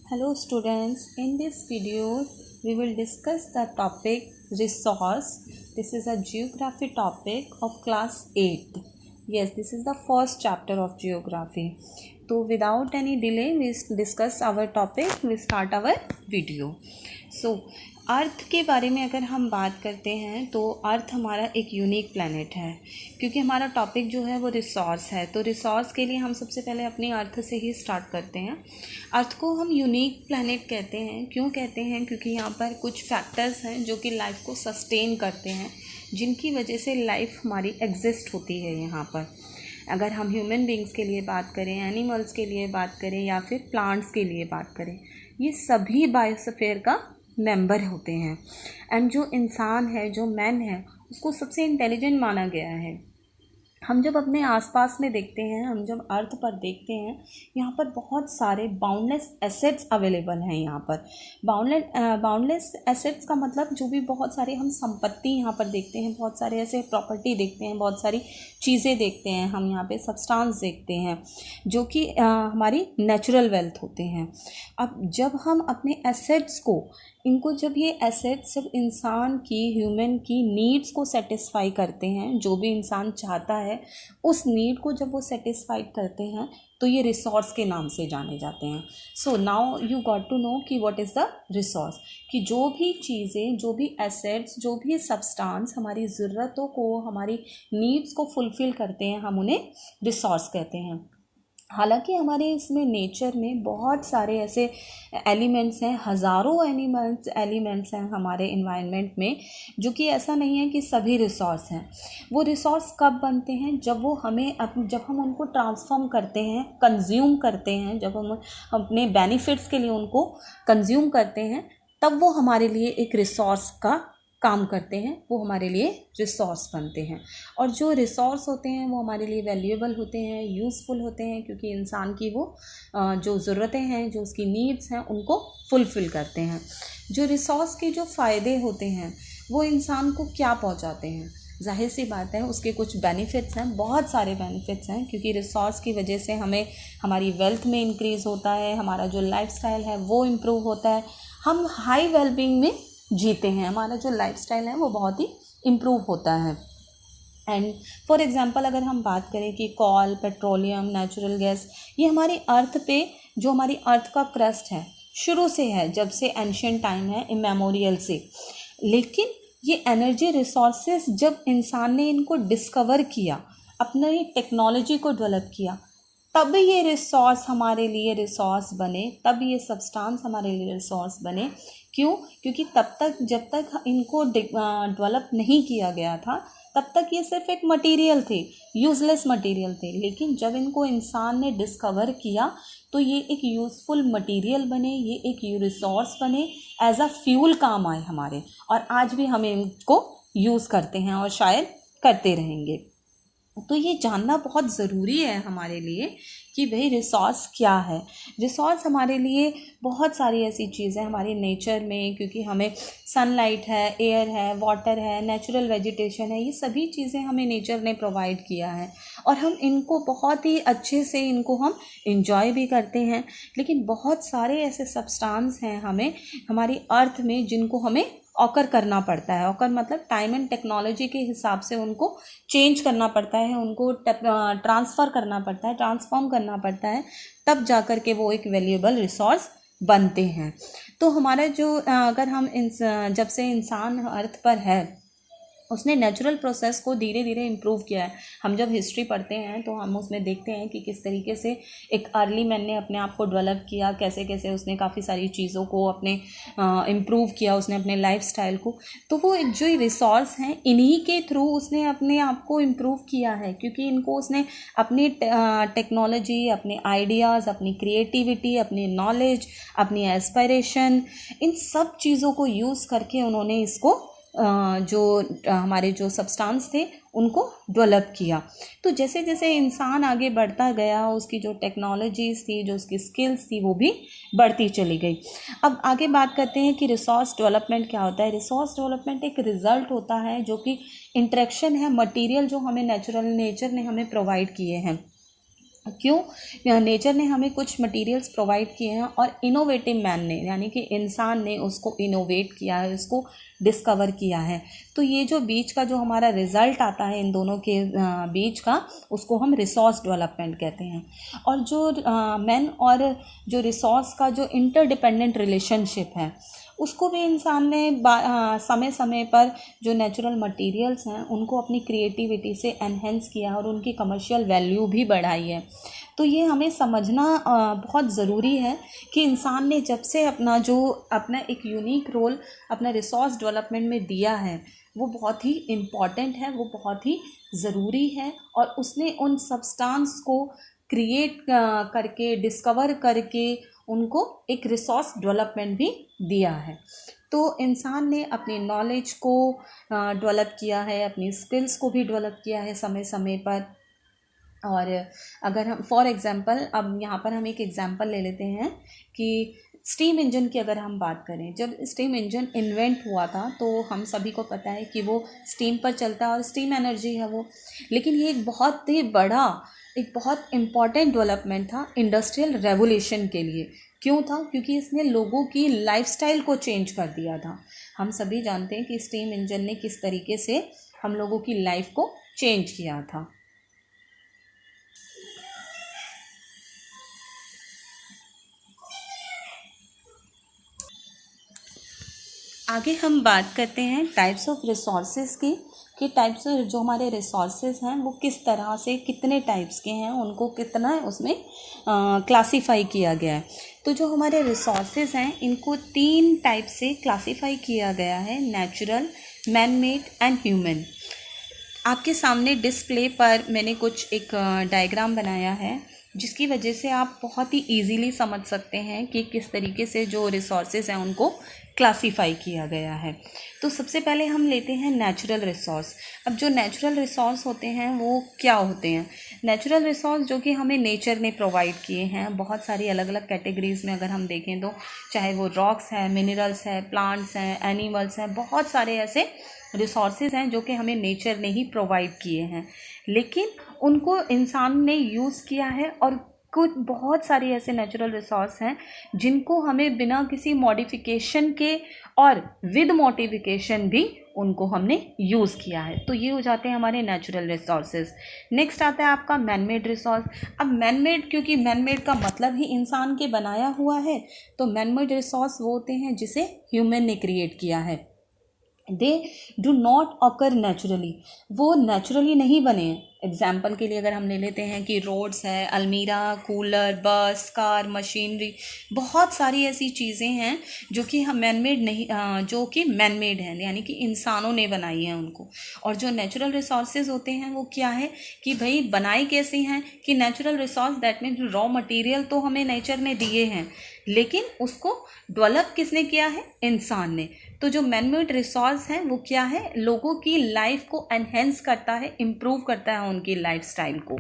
Hello students, in this video we will discuss the topic resource. This is a geography topic of class 8. Yes, this is the first chapter of geography. So without any delay we discuss our topic, we start our video. So अर्थ के बारे में अगर हम बात करते हैं तो अर्थ हमारा एक यूनिक प्लैनेट है, क्योंकि हमारा टॉपिक जो है वो रिसोर्स है। तो रिसोर्स के लिए हम सबसे पहले अपनी अर्थ से ही स्टार्ट करते हैं। अर्थ को हम यूनिक प्लैनेट कहते हैं। क्यों कहते हैं? क्योंकि यहाँ पर कुछ फैक्टर्स हैं जो कि लाइफ को सस्टेन करते हैं, जिनकी वजह से लाइफ हमारी एग्जिस्ट होती है यहाँ पर। अगर हम ह्यूमन बींग्स के लिए बात करें, एनिमल्स के लिए बात करें या फिर प्लांट्स के लिए बात करें, ये सभी बायोस्फीयर का मेंबर होते हैं। एंड जो इंसान है, जो मैन है, उसको सबसे इंटेलिजेंट माना गया है। हम जब अपने आसपास में देखते हैं, हम जब अर्थ पर देखते हैं, यहाँ पर बहुत सारे बाउंडलेस एसेट्स अवेलेबल हैं। यहाँ पर बाउंडलेस एसेट्स का मतलब जो भी बहुत सारे हम संपत्ति यहाँ पर देखते हैं, बहुत सारे ऐसे प्रॉपर्टी देखते हैं, बहुत सारी चीज़ें देखते हैं, हम यहाँ पे सब्सटेंस देखते हैं जो कि हमारी नेचुरल वेल्थ होते हैं। अब जब हम अपने एसेट्स को जब ये एसेट्स जब इंसान की, ह्यूमन की नीड्स को सेटिस्फाई करते हैं, जो भी इंसान चाहता है उस नीड को जब वो सेटिस्फाइड करते हैं, तो ये रिसोर्स के नाम से जाने जाते हैं। So now you got to know कि व्हाट इज़ द रिसोर्स, कि जो भी चीज़ें, जो भी एसेट्स, जो भी सब्सटेंस हमारी ज़रूरतों को, हमारी नीड्स को फुलफ़िल करते हैं, हम उन्हें रिसोर्स कहते हैं। हालांकि हमारे इसमें नेचर में बहुत सारे ऐसे एलिमेंट्स हैं, हज़ारों एलिमेंट्स हैं हमारे इन्वायरमेंट में, जो कि ऐसा नहीं है कि सभी रिसोर्स हैं। वो रिसोर्स कब बनते हैं? जब वो जब हम उनको ट्रांसफॉर्म करते हैं, कंज्यूम करते हैं, जब हम अपने बेनिफिट्स के लिए उनको कंज्यूम करते हैं, तब वो हमारे लिए एक रिसोर्स का काम करते हैं, वो हमारे लिए रिसोर्स बनते हैं। और जो रिसोर्स होते हैं वो हमारे लिए वैल्यूएबल होते हैं, यूज़फुल होते हैं, क्योंकि इंसान की वो जो ज़रूरतें हैं, जो उसकी नीड्स हैं, उनको फुलफ़िल करते हैं। जो रिसोर्स के जो फ़ायदे होते हैं वो इंसान को क्या पहुंचाते हैं? जाहिर सी बात है, उसके कुछ बेनिफिट्स हैं, बहुत सारे बेनिफिट्स हैं, क्योंकि रिसोर्स की वजह से हमें हमारी वेल्थ में इंक्रीज़ होता है, हमारा जो लाइफस्टाइल है वो इम्प्रूव होता है, हम हाई वेलबींग में जीते हैं, हमारा जो लाइफस्टाइल है वो बहुत ही इम्प्रूव होता है। एंड फॉर एग्जांपल अगर हम बात करें कि कोल, पेट्रोलियम, नेचुरल गैस, ये हमारी अर्थ पे, जो हमारी अर्थ का क्रस्ट है, शुरू से है, जब से एंशिएंट टाइम है, इमेमोरियल से। लेकिन ये एनर्जी रिसोर्सेज जब इंसान ने इनको डिस्कवर किया, अपनी टेक्नोलॉजी को डेवलप किया, तब ये रिसोर्स हमारे लिए रिसोर्स बने, तब ये सब्सटेंस हमारे लिए रिसोर्स बने। क्यों? क्योंकि तब तक, जब तक इनको डेवलप नहीं किया गया था, तब तक ये सिर्फ एक मटेरियल थे, यूज़लेस मटेरियल थे। लेकिन जब इनको इंसान ने डिस्कवर किया तो ये एक यूज़फुल मटेरियल बने, ये एक रिसोर्स बने, एज अ फ्यूल काम आए हमारे, और आज भी हम इनको यूज़ करते हैं और शायद करते रहेंगे। तो ये जानना बहुत ज़रूरी है हमारे लिए कि भाई रिसोर्स क्या है। रिसोर्स हमारे लिए बहुत सारी ऐसी चीज़ें हमारे नेचर में, क्योंकि हमें सनलाइट है, एयर है, वाटर है, नेचुरल वेजिटेशन है, ये सभी चीज़ें हमें नेचर ने प्रोवाइड किया है, और हम इनको बहुत ही अच्छे से इनको हम इंजॉय भी करते हैं। लेकिन बहुत सारे ऐसे सब्सटेंस हैं हमारी अर्थ में, जिनको हमें ऑकर करना पड़ता है। ऑकर मतलब टाइम एंड टेक्नोलॉजी के हिसाब से उनको चेंज करना पड़ता है, उनको ट्रांसफ़र करना पड़ता है, ट्रांसफॉर्म करना पड़ता है, तब जा कर के वो एक वैल्यूएबल रिसोर्स बनते हैं। तो हमारा जो अगर हम जब से इंसान अर्थ पर है, उसने नेचुरल प्रोसेस को धीरे धीरे इम्प्रूव किया है। हम जब हिस्ट्री पढ़ते हैं तो हम उसमें देखते हैं कि किस तरीके से एक अर्ली मैन ने अपने आप को डेवलप किया, कैसे कैसे उसने काफ़ी सारी चीज़ों को अपने इम्प्रूव किया, उसने अपने लाइफस्टाइल को। तो वो जो रिसोर्स हैं, इन्हीं के थ्रू उसने अपने आप को इम्प्रूव किया है, क्योंकि इनको उसने अपनी टेक्नोलॉजी, अपने आइडियाज़, अपनी क्रिएटिविटी, अपनी नॉलेज, अपनी एस्पायरेशन, इन सब चीज़ों को यूज़ करके उन्होंने इसको जो हमारे जो सब्सटेंस थे उनको डेवलप किया। तो जैसे जैसे इंसान आगे बढ़ता गया, उसकी जो टेक्नोलॉजीज़ थी, जो उसकी स्किल्स थी, वो भी बढ़ती चली गई। अब आगे बात करते हैं कि रिसोर्स डेवलपमेंट क्या होता है। रिसोर्स डेवलपमेंट एक रिज़ल्ट होता है जो कि इंटरेक्शन है, मटेरियल जो हमें नेचर ने हमें प्रोवाइड किए हैं, क्यों? नेचर ने हमें कुछ मटेरियल्स प्रोवाइड किए हैं और इनोवेटिव मैन ने यानी कि इंसान ने उसको इनोवेट किया है, उसको डिस्कवर किया है। तो ये जो बीच का जो हमारा रिजल्ट आता है इन दोनों के बीच का, उसको हम रिसोर्स डेवलपमेंट कहते हैं। और जो मैन और जो रिसोर्स का जो इंटरडिपेंडेंट रिलेशनशिप है, उसको भी इंसान ने समय समय पर जो नेचुरल मटेरियल्स हैं उनको अपनी क्रिएटिविटी से एनहेंस किया और उनकी कमर्शियल वैल्यू भी बढ़ाई है। तो ये हमें समझना बहुत ज़रूरी है कि इंसान ने जब से अपना एक यूनिक रोल अपना रिसोर्स डेवलपमेंट में दिया है, वो बहुत ही इम्पॉर्टेंट है, वो बहुत ही ज़रूरी है। और उसने उन सब्सटेंस को क्रिएट करके, डिस्कवर करके उनको एक रिसोर्स डेवलपमेंट भी दिया है। तो इंसान ने अपनी नॉलेज को डेवलप किया है, अपनी स्किल्स को भी डेवलप किया है समय समय पर। और अगर हम फॉर एग्ज़ाम्पल, अब यहाँ पर हम एक एग्ज़ाम्पल ले लेते हैं कि स्टीम इंजन की अगर हम बात करें, जब स्टीम इंजन इन्वेंट हुआ था तो हम सभी को पता है कि वो स्टीम पर चलता है और स्टीम एनर्जी है वो। लेकिन ये एक बहुत ही बड़ा, एक बहुत इम्पॉर्टेंट डेवलपमेंट था इंडस्ट्रियल रेवोल्यूशन के लिए। क्यों था? क्योंकि इसने लोगों की लाइफस्टाइल को चेंज कर दिया था। हम सभी जानते हैं कि स्टीम इंजन ने किस तरीके से हम लोगों की लाइफ को चेंज किया था। आगे हम बात करते हैं टाइप्स ऑफ रिसोर्सेज की, कि टाइप्स जो हमारे रिसोर्सेज हैं वो किस तरह से, कितने टाइप्स के हैं, उनको कितना उसमें क्लासीफाई किया गया है। तो जो हमारे रिसोर्सेज हैं इनको 3 टाइप से क्लासीफाई किया गया है: natural, man made and human. आपके सामने डिस्प्ले पर मैंने कुछ एक डायग्राम बनाया है जिसकी वजह से आप बहुत ही इजीली समझ सकते हैं कि किस तरीके से जो रिसोर्सेज हैं उनको क्लासीफाई किया गया है। तो सबसे पहले हम लेते हैं नेचुरल रिसोर्स। अब जो नेचुरल रिसोर्स होते हैं वो क्या होते हैं? नेचुरल रिसोर्स जो कि हमें नेचर ने प्रोवाइड किए हैं बहुत सारी अलग अलग कैटेगरीज़ में अगर हम देखें तो, चाहे वो रॉक्स हैं, मिनरल्स हैं, प्लांट्स हैं, एनिमल्स हैं, बहुत सारे ऐसे रिसोर्सेज हैं जो कि हमें नेचर ने ही प्रोवाइड किए हैं। लेकिन उनको इंसान ने यूज़ किया है और कुछ बहुत सारे ऐसे नेचुरल रिसोर्स हैं जिनको हमें बिना किसी मॉडिफिकेशन के और विद मॉडिफिकेशन भी उनको हमने यूज़ किया है। तो ये हो जाते हैं हमारे नेचुरल रिसोर्सेज। नेक्स्ट आता है आपका मैन मेड रिसोर्स। अब मैन मेड, क्योंकि मैन मेड का मतलब ही इंसान के बनाया हुआ है, तो मैन मेड रिसोर्स वो होते हैं जिसे ह्यूमन ने क्रिएट किया है। They do not occur naturally, वो नेचुरली नहीं बने हैं। एग्जाम्पल के लिए अगर हम ले लेते हैं कि रोड्स है, अलमीरा, कूलर, बस, कार, मशीनरी, बहुत सारी ऐसी चीज़ें हैं जो कि हम मैन मेड नहीं, जो कि मैन मेड हैं, यानी कि इंसानों ने बनाई हैं उनको। और जो नेचुरल रिसोर्सेज होते हैं वो क्या है कि भाई बनाई कैसी हैं कि natural resource that means raw material तो हमें नेचर ने दिए हैं, लेकिन उसको डेवलप किसने किया है? इंसान ने। तो जो मैन मेड रिसोर्स हैं वो क्या है? लोगों की लाइफ को एनहेंस करता है, इम्प्रूव करता है उनकी लाइफस्टाइल को।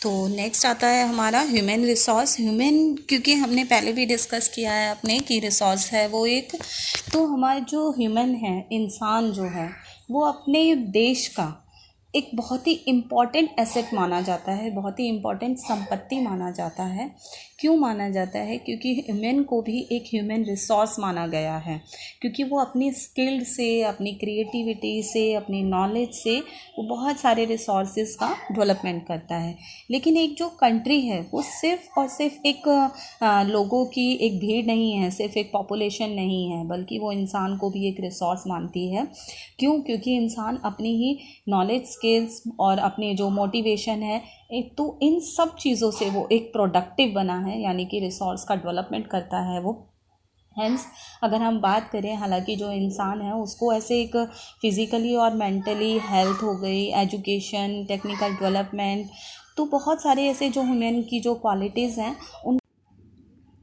तो नेक्स्ट आता है हमारा ह्यूमन रिसोर्स। ह्यूमन, क्योंकि हमने पहले भी डिस्कस किया है अपने कि रिसोर्स है वो एक, तो हमारा जो ह्यूमन है, इंसान जो है, वो अपने देश का एक बहुत ही इम्पॉर्टेंट एसेट माना जाता है, बहुत ही इम्पॉर्टेंट संपत्ति माना जाता है। क्यों माना जाता है? क्योंकि ह्यूमन को भी एक ह्यूमन रिसोर्स माना गया है, क्योंकि वो अपनी स्किल्ड से, अपनी क्रिएटिविटी से, अपनी नॉलेज से वो बहुत सारे रिसोर्सेज का डेवलपमेंट करता है। लेकिन एक जो कंट्री है वो सिर्फ और सिर्फ एक लोगों की एक भीड़ नहीं है, सिर्फ एक पॉपुलेशन नहीं है, बल्कि वो इंसान को भी एक रिसोर्स मानती है। क्यों? क्योंकि इंसान अपनी ही नॉलेज, स्किल्स और अपने जो मोटिवेशन है, तो इन सब चीज़ों से वो एक प्रोडक्टिव बना है, यानी कि रिसोर्स का डेवलपमेंट करता है वो। हेंस अगर हम बात करें, हालांकि जो इंसान है उसको ऐसे एक फिज़िकली और मेंटली हेल्थ हो गई, एजुकेशन, टेक्निकल डेवलपमेंट, तो बहुत सारे ऐसे जो ह्यूमन की जो क्वालिटीज़ हैं उन,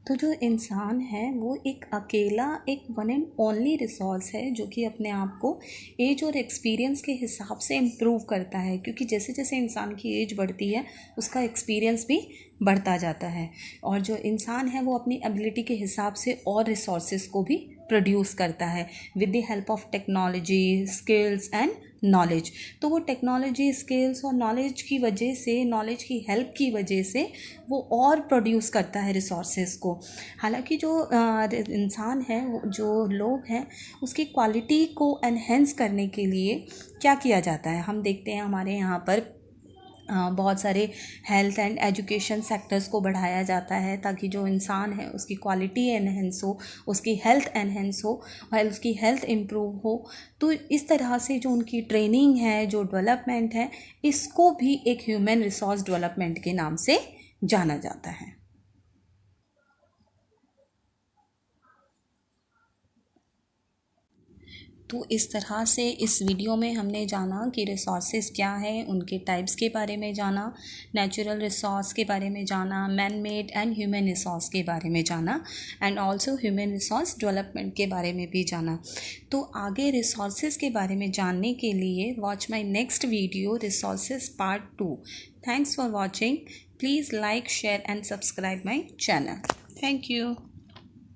तो जो इंसान है वो एक अकेला, एक वन एंड ओनली रिसोर्स है जो कि अपने आप को एज और एक्सपीरियंस के हिसाब से इम्प्रूव करता है, क्योंकि जैसे जैसे इंसान की एज बढ़ती है उसका एक्सपीरियंस भी बढ़ता जाता है। और जो इंसान है वो अपनी एबिलिटी के हिसाब से और रिसोर्सेज को भी प्रोड्यूस करता है with the help of technology, skills and knowledge. तो वो टेक्नोलॉजी स्किल्स और नॉलेज की वजह से, नॉलेज की हेल्प की वजह से वो और प्रोड्यूस करता है रिसोर्सेज को। हालांकि जो इंसान है, जो लोग हैं, उसकी क्वालिटी को एनहेंस करने के लिए क्या किया जाता है, हम देखते हैं हमारे यहाँ पर बहुत सारे हेल्थ एंड एजुकेशन सेक्टर्स को बढ़ाया जाता है ताकि जो इंसान है उसकी क्वालिटी एनहेंस हो, उसकी हेल्थ एनहेंस हो और उसकी हेल्थ इम्प्रूव हो। तो इस तरह से जो उनकी ट्रेनिंग है, जो डेवलपमेंट है, इसको भी एक ह्यूमन रिसोर्स डेवलपमेंट के नाम से जाना जाता है। तो इस तरह से इस वीडियो में हमने जाना कि रिसोर्सेज क्या हैं, उनके टाइप्स के बारे में जाना, नेचुरल रिसोर्स के बारे में जाना, man made and human resource के बारे में जाना, and also human resource development के बारे में भी जाना। तो आगे रिसोर्सेज के बारे में जानने के लिए watch my next video, resources part 2। Thanks for watching. Please like, share and subscribe my channel. Thank you.